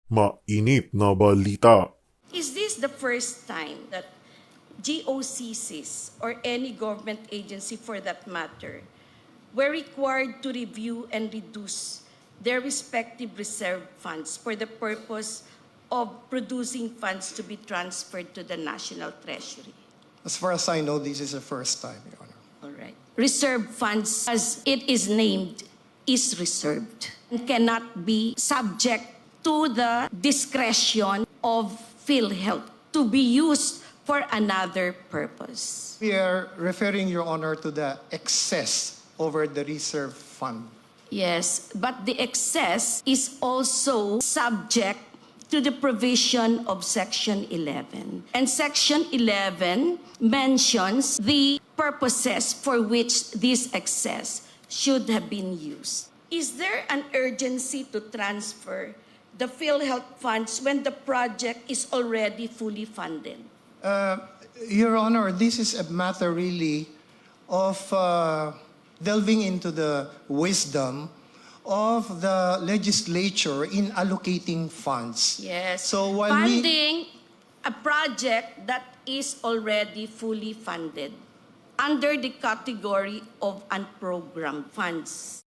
Mainit na balita. Is this the first time that GOCCs or any government agency for that matter were required to review and reduce their respective reserve funds for the purpose of producing funds to be transferred to the National Treasury? As far as I know, this is the first time, Your Honor. All right. Reserve funds, as it is named, is reserved and cannot be subject to the discretion of PhilHealth to be used for another purpose. We are referring, Your Honor, to the excess over the reserve fund. Yes, but the excess is also subject to the provision of Section 11. And Section 11 mentions the purposes for which this excess should have been used. Is there an urgency to transfer the PhilHealth funds when the project is already fully funded? Your Honor, this is a matter really of delving into the wisdom of the legislature in allocating funds. Yes. So while funding a project that is already fully funded under the category of unprogrammed funds.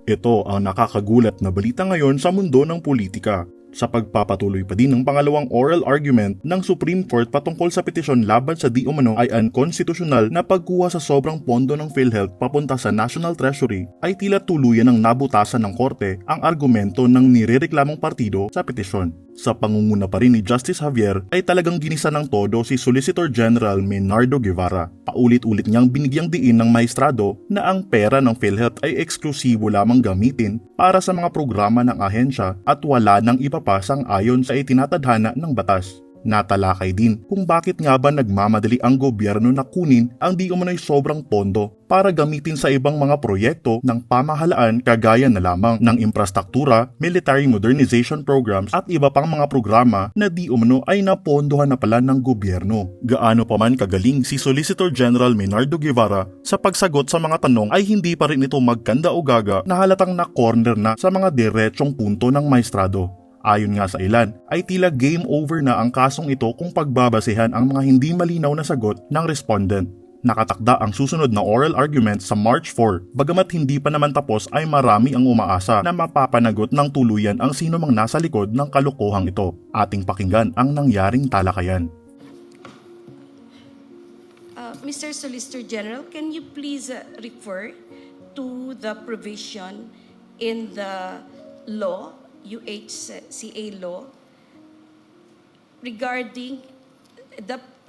Ito ang nakakagulat na balita ngayon sa mundo ng politika. Sa pagpapatuloy pa din ng pangalawang oral argument ng Supreme Court patungkol sa petisyon laban sa di umano ay unconstitutional na pagkuha sa sobrang pondo ng PhilHealth papunta sa National Treasury, ay tila tuluyan ng nabutasan ng korte ang argumento ng nirereklamong partido sa petisyon. Sa pangunguna pa rin ni Justice Javier ay talagang ginisa ng todo si Solicitor General Menardo Guevara. Paulit-ulit niyang binigyang diin ng maestrado na ang pera ng PhilHealth ay eksklusibo lamang gamitin para sa mga programa ng ahensya at wala nang ipapasang ayon sa itinatadhana ng batas. Natalakay din kung bakit nga ba nagmamadali ang gobyerno na kunin ang di umano'y sobrang pondo para gamitin sa ibang mga proyekto ng pamahalaan kagaya na lamang ng infrastruktura, military modernization programs at iba pang mga programa na di umano ay napondohan na pala ng gobyerno. Gaano pa man kagaling si Solicitor General Menardo Guevara sa pagsagot sa mga tanong ay hindi pa rin ito magkanda-ugaga na halatang na-corner na sa mga diretsong punto ng maestrado. Ayon nga sa ilan, ay tila game over na ang kasong ito kung pagbabasehan ang mga hindi malinaw na sagot ng respondent. Nakatakda ang susunod na oral argument sa March 4, bagamat hindi pa naman tapos ay marami ang umaasa na mapapanagot ng tuluyan ang sino mang nasa likod ng kalokohang ito. Ating pakinggan ang nangyaring talakayan. Mr. Solicitor General, can you please refer to the provision in the law, UHCA law, regarding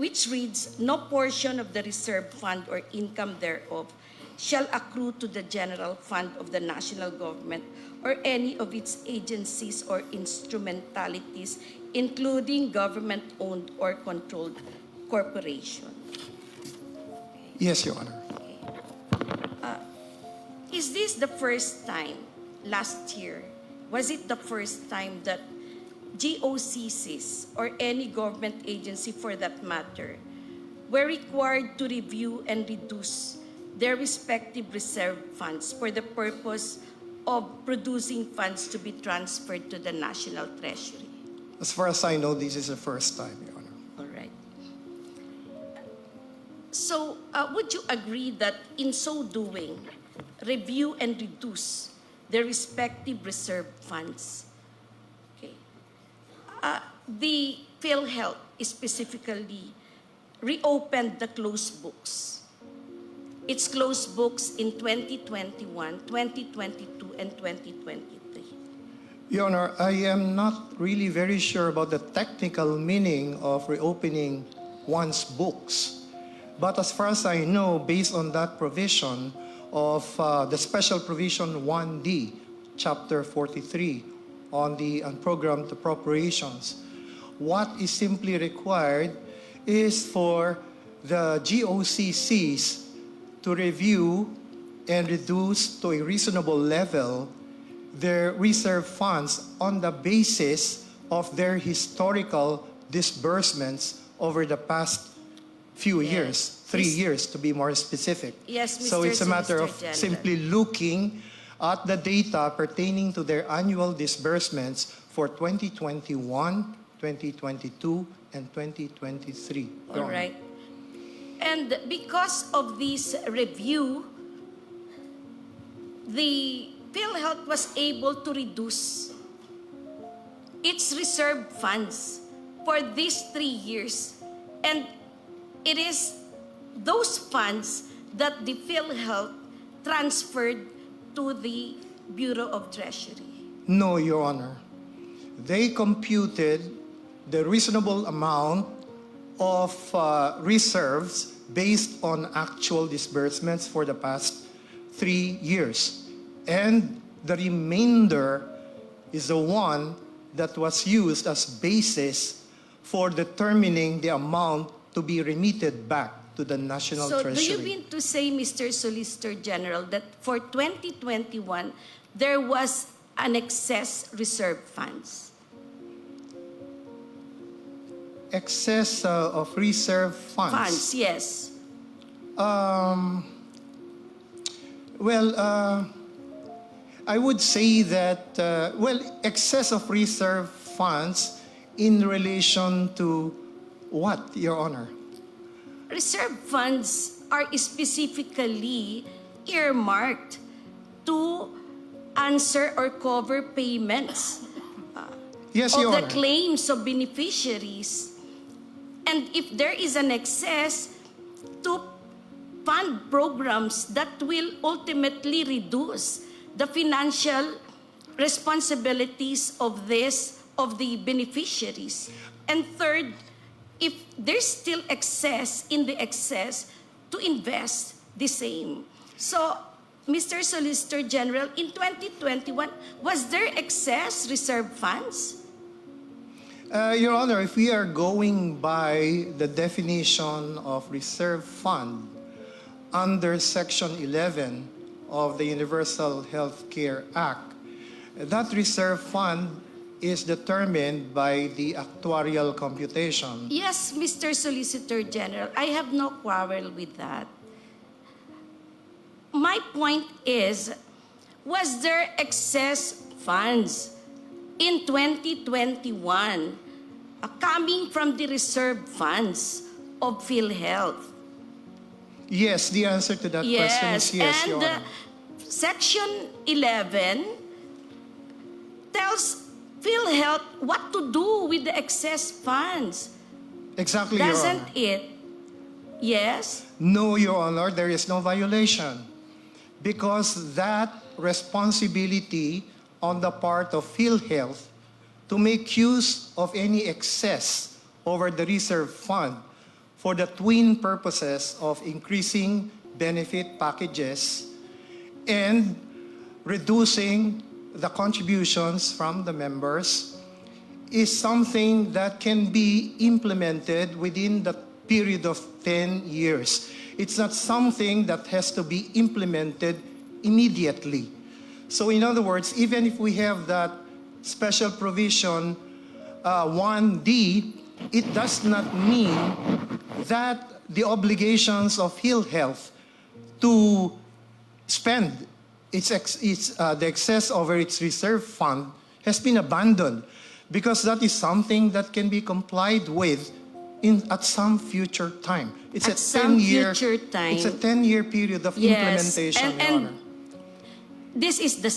which reads, no portion of the reserve fund or income thereof shall accrue to the general fund of the national government or any of its agencies or instrumentalities, including government-owned or controlled corporation. Yes, Your Honor. Is this the first time last year? Was it the first time that GOCCs or any government agency for that matter were required to review and reduce their respective reserve funds for the purpose of producing funds to be transferred to the National Treasury? As far as I know, this is the first time, Your Honor. All right. So, would you agree that in so doing, review and reduce their respective reserve funds? Okay. The PhilHealth specifically reopened the closed books. Its closed books in 2021, 2022, and 2023. Your Honor, I am not really very sure about the technical meaning of reopening one's books. But as far as I know, based on that provision of the special provision 1D, chapter 43, on the unprogrammed appropriations, what is simply required is for the GOCCs to review and reduce to a reasonable level their reserve funds on the basis of their historical disbursements over the past few years, 3 years to be more specific. Yes, Mr. So it's a matter of Solicitor General. simply looking at the data pertaining to their annual disbursements for 2021, 2022, and 2023. Your All Honor. right. And because of this review, the PhilHealth was able to reduce its reserve funds for these 3 years. And it is those funds that the PhilHealth transferred to the Bureau of Treasury. No, Your Honor. They computed the reasonable amount of reserves based on actual disbursements for the past 3 years. And the remainder is the one that was used as basis for determining the amount to be remitted back to the National So Treasury. do you mean to say, Mr. Solicitor General, that for 2021, there was an excess reserve funds? Excess of reserve funds? Funds, yes. I would say that, excess of reserve funds in relation to what, Your Honor? Reserve funds are specifically earmarked to answer or cover payments Yes, of Your the Honor. claims of beneficiaries. And if there is an excess, to fund programs that will ultimately reduce the financial responsibilities of the beneficiaries. And third, if there's still excess in the excess, to invest the same. So, Mr. Solicitor General, in 2021, was there excess reserve funds? Your Honor, if we are going by the definition of reserve fund under Section 11 of the Universal Health Care Act, that reserve fund is determined by the actuarial computation. Yes, Mr. Solicitor General, I have no quarrel with that. My point is, was there excess funds in 2021 coming from the reserve funds of PhilHealth? Yes, the answer to that question is yes, Your and Honor. Section 11 tells PhilHealth what to do with the excess funds. Exactly, Your Honor. Doesn't it? Yes? No, Your Honor, there is no violation because that responsibility on the part of PhilHealth to make use of any excess over the reserve fund for the twin purposes of increasing benefit packages and reducing the contributions from the members is something that can be implemented within the period of 10 years. It's not something that has to be implemented immediately. So in other words, even if we have that special provision 1D, it does not mean that the obligations of PhilHealth to spend the excess over its reserve fund has been abandoned because that is something that can be complied with at some future time. It's At a some 10-year future time. It's a 10-year period of Yes, implementation, Your and Honor. this is the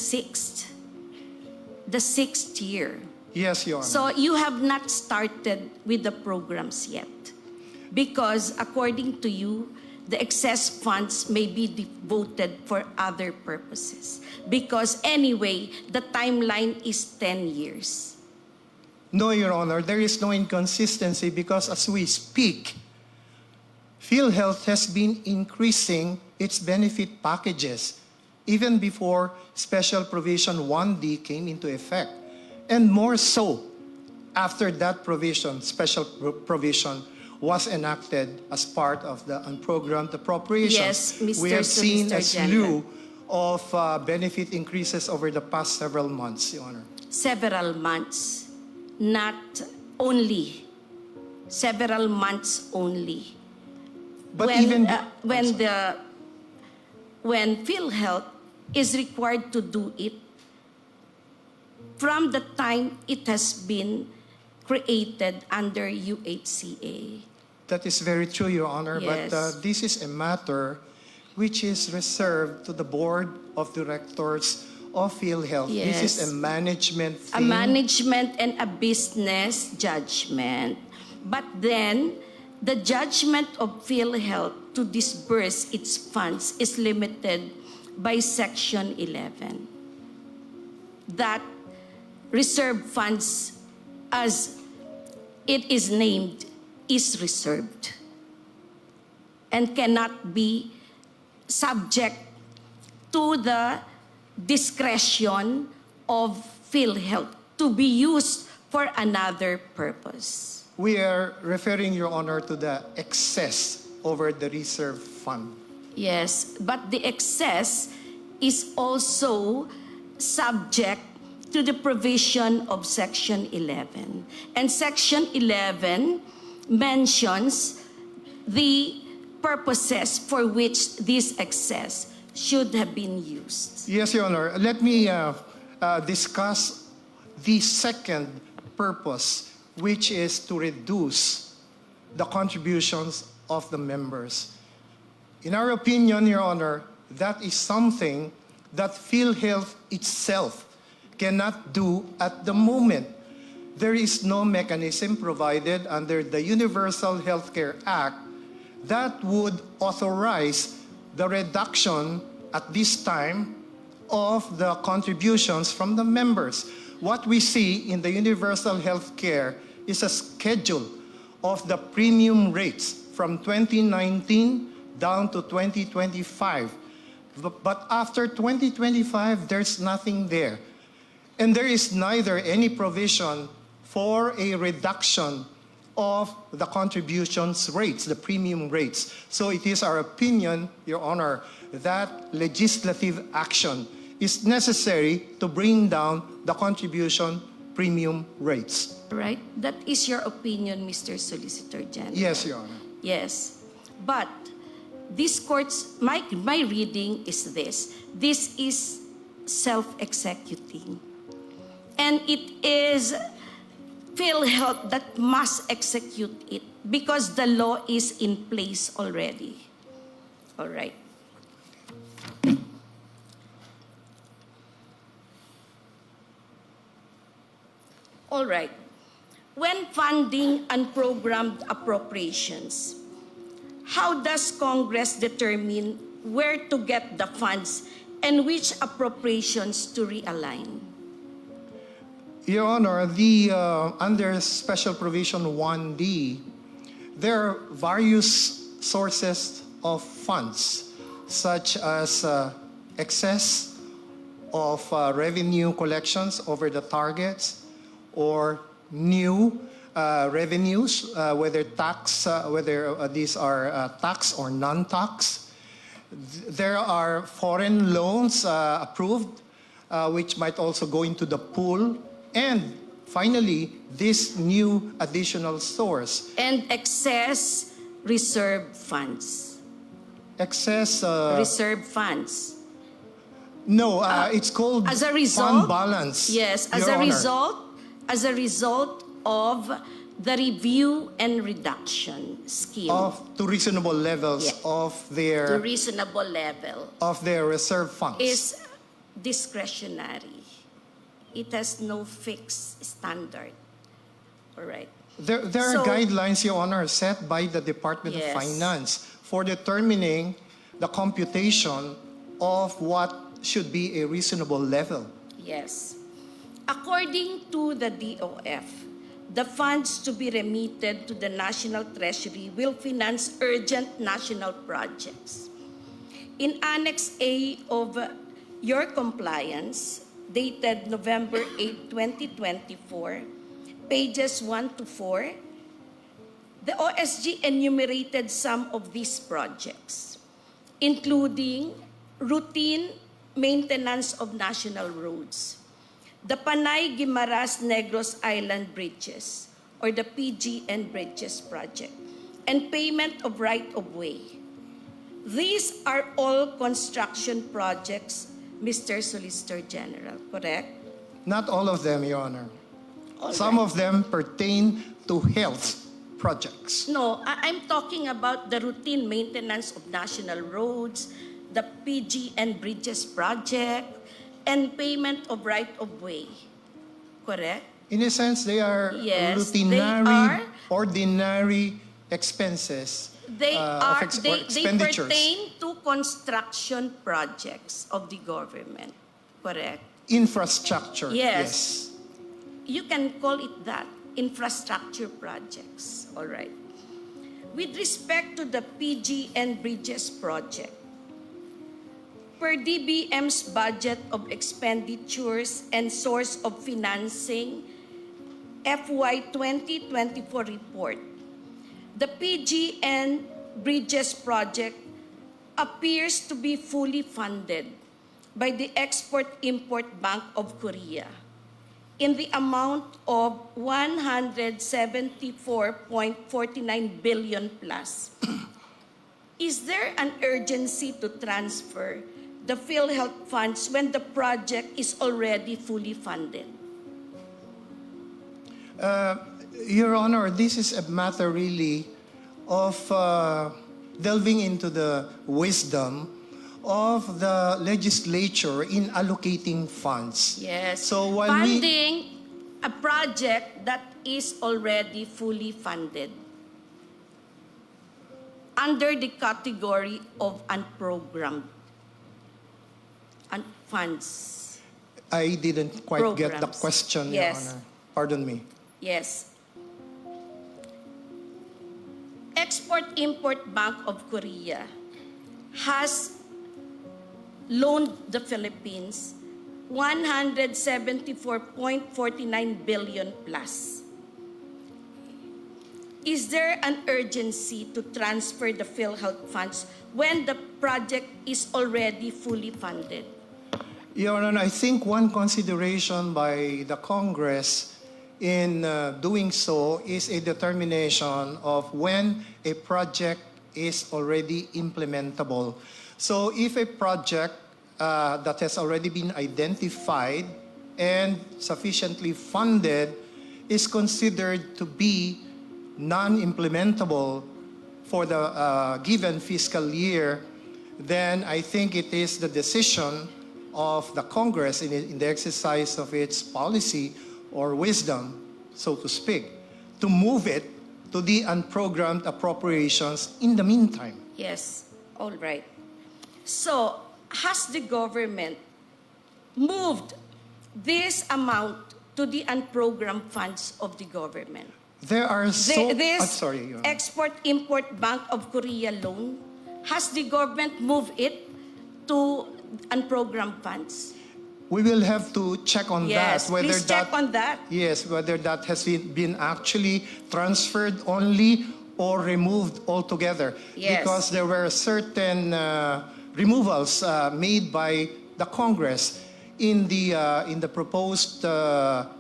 sixth year. Yes, Your Honor. So you have not started with the programs yet. Because according to you, the excess funds may be devoted for other purposes. Because anyway, the timeline is 10 years. No, Your Honor, there is no inconsistency because as we speak, PhilHealth has been increasing its benefit packages even before Special Provision 1D came into effect. And more so after that provision, special provision, was enacted as part of the unprogrammed appropriations. Yes, Mr. We have seen a Solicitor slew of benefit increases over the past several months, Your Honor. Several months, not only. Several months only. But when even when PhilHealth is required to do it from the time it has been created under UHCA. That is very true, Your Honor, Yes. but this is a matter which is reserved to the Board of Directors of PhilHealth. Yes. This is a management A thing. management and a business judgment. But then, the judgment of PhilHealth to disburse its funds is limited by Section 11. That reserve funds, as it is named, is reserved and cannot be subject to the discretion of PhilHealth to be used for another purpose. We are referring, Your Honor, to the excess over the reserve fund. Yes, but the excess is also subject to the provision of Section 11. And Section 11 mentions the purposes for which this excess should have been used. Yes, Your Honor. Let me discuss the second purpose, which is to reduce the contributions of the members. In our opinion, Your Honor, that is something that PhilHealth itself cannot do at the moment. There is no mechanism provided under the Universal Healthcare Act that would authorize the reduction at this time of the contributions from the members. What we see in the Universal Healthcare is a schedule of the premium rates from 2019 down to 2025. But after 2025, there's nothing there. And there is neither any provision for a reduction of the contributions rates, the premium rates. So it is our opinion, Your Honor, that legislative action is necessary to bring down the contribution premium rates. Right? That is your opinion, Mr. Solicitor General. Yes, Your Honor. Yes. But this court's, my reading is this. This is self-executing. And it is PhilHealth that must execute it because the law is in place already. All right. All right. When funding unprogrammed appropriations, how does Congress determine where to get the funds and which appropriations to realign? Your Honor, under Special Provision 1D, there are various sources of funds, such as excess of revenue collections over the targets, or new revenues, whether these are tax or non-tax. There are foreign loans approved, which might also go into the pool. And finally, this new additional source. And excess reserve funds. Excess... reserve funds. No, it's called As a result, fund balance. Yes, Your Honor. as a result of the review and reduction scheme. To reasonable levels Yeah. of to their reasonable level reserve funds. is discretionary. It has no fixed standard. All right. There are So- guidelines, Your Honor, set by the Department Yes. of Finance for determining the computation of what should be a reasonable level. Yes. According to the DOF, the funds to be remitted to the National Treasury will finance urgent national projects. In Annex A of your compliance, dated November 8, 2024, pages 1 to 4, the OSG enumerated some of these projects, including routine maintenance of national roads, the Panay-Guimaras-Negros Island Bridges, or the PGN Bridges project, and payment of right-of-way. These are all construction projects Mr. Solicitor General, correct? Not all of them, Your Honor. All Some right. of them pertain to health projects. No, I'm talking about the routine maintenance of national roads, the PG and Bridges project, and payment of right-of-way. Correct? In a sense, they are Yes, routinary, they are. ordinary expenses They or they expenditures. pertain to construction projects of the government. Correct? Infrastructure. Yes. You can call it that, infrastructure projects. All right. With respect to the PG and Bridges project, per DBM's budget of expenditures and source of financing, FY 2024 report, the PG and Bridges project appears to be fully funded by the Export-Import Bank of Korea in the amount of 174.49 billion plus. Is there an urgency to transfer the PhilHealth funds when the project is already fully funded? Your Honor, this is a matter really of delving into the wisdom of the legislature in allocating funds. Yes. So while funding a project that is already fully funded under the category of unprogrammed funds. I didn't quite get the Programs. question, Yes. Your Honor. Pardon me. Yes. Export-Import Bank of Korea has loaned the Philippines 174.49 billion plus. Is there an urgency to transfer the PhilHealth funds when the project is already fully funded? Your Honor, I think one consideration by the Congress in doing so is a determination of when a project is already implementable. So if a project that has already been identified and sufficiently funded is considered to be non-implementable for the given fiscal year, then I think it is the decision of the Congress in the exercise of its policy or wisdom, so to speak, to move it to the unprogrammed appropriations in the meantime. Yes, all right. So, has the government moved this amount to the unprogrammed funds of the government? There are so... This sorry, Your Honor. Export-Import Bank of Korea loan, has the government moved it to unprogrammed funds? We will have to check on Yes, that. please check on that. Yes, whether that has been actually transferred only or removed altogether. Yes. Because there were certain removals made by the Congress in the proposed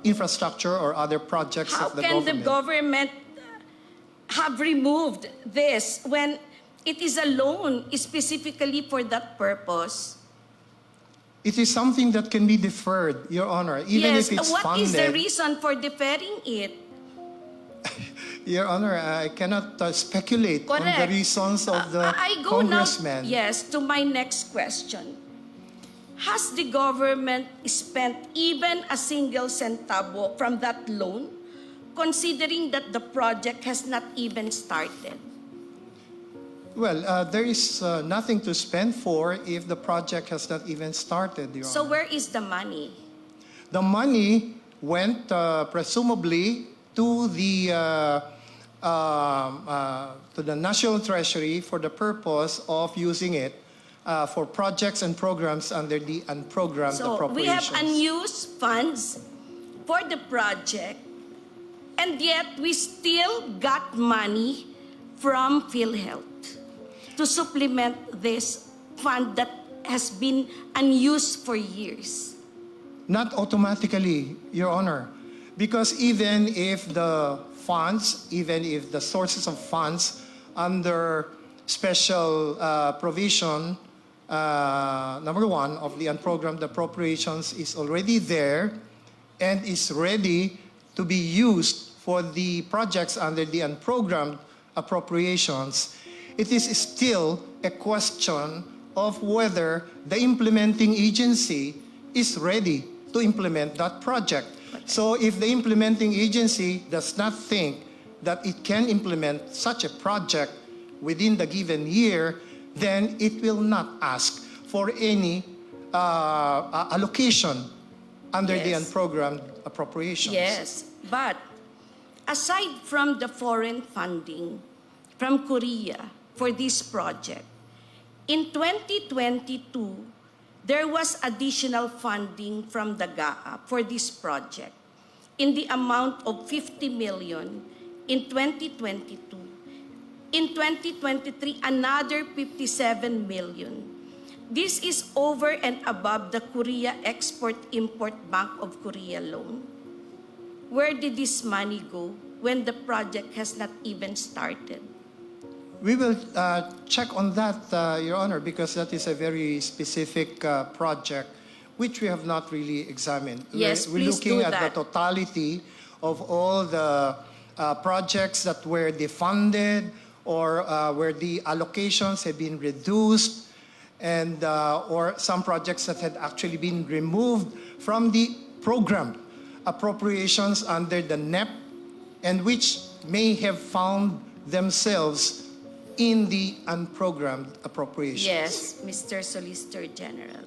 infrastructure or other projects How of the can government. the government have removed this when it is a loan specifically for that purpose? It is something that can be deferred, Your Honor, even Yes, if it's what funded. is the reason for deferring it? Your Honor, I cannot speculate on the Correct. reasons of the I go congressman. now, yes, to my next question. Has the government spent even a single centavo from that loan, considering that the project has not even started? Well, there is nothing to spend for if the project has not even started, Your So Honor. where is the money? The money went presumably to the National Treasury for the purpose of using it for projects and programs under the unprogrammed So we have appropriations. unused funds for the project, and yet we still got money from PhilHealth to supplement this fund that has been unused for years. Not automatically, Your Honor, because even if the funds, even if the sources of funds under special provision number one, of the unprogrammed appropriations is already there and is ready to be used for the projects under the unprogrammed appropriations, it is still a question of whether the implementing agency is ready to implement that project. So if the implementing agency does not think that it can implement such a project within the given year, then it will not ask for any allocation under the Yes. unprogrammed appropriations. Yes, but aside from the foreign funding from Korea for this project, in 2022, there was additional funding from the GAA for this project in the amount of 50 million in 2022. In 2023, another 57 million. This is over and above the Korea Export-Import Bank of Korea loan. Where did this money go when the project has not even started? We will check on that, Your Honor, because that is a very specific project which we have not really examined. Yes, we're please looking do at that. the totality of all the projects that were defunded or where the allocations have been reduced, and or some projects that had actually been removed from the program appropriations under the NEP, and which may have found themselves in the unprogrammed appropriations. Yes, Mr. Solicitor General.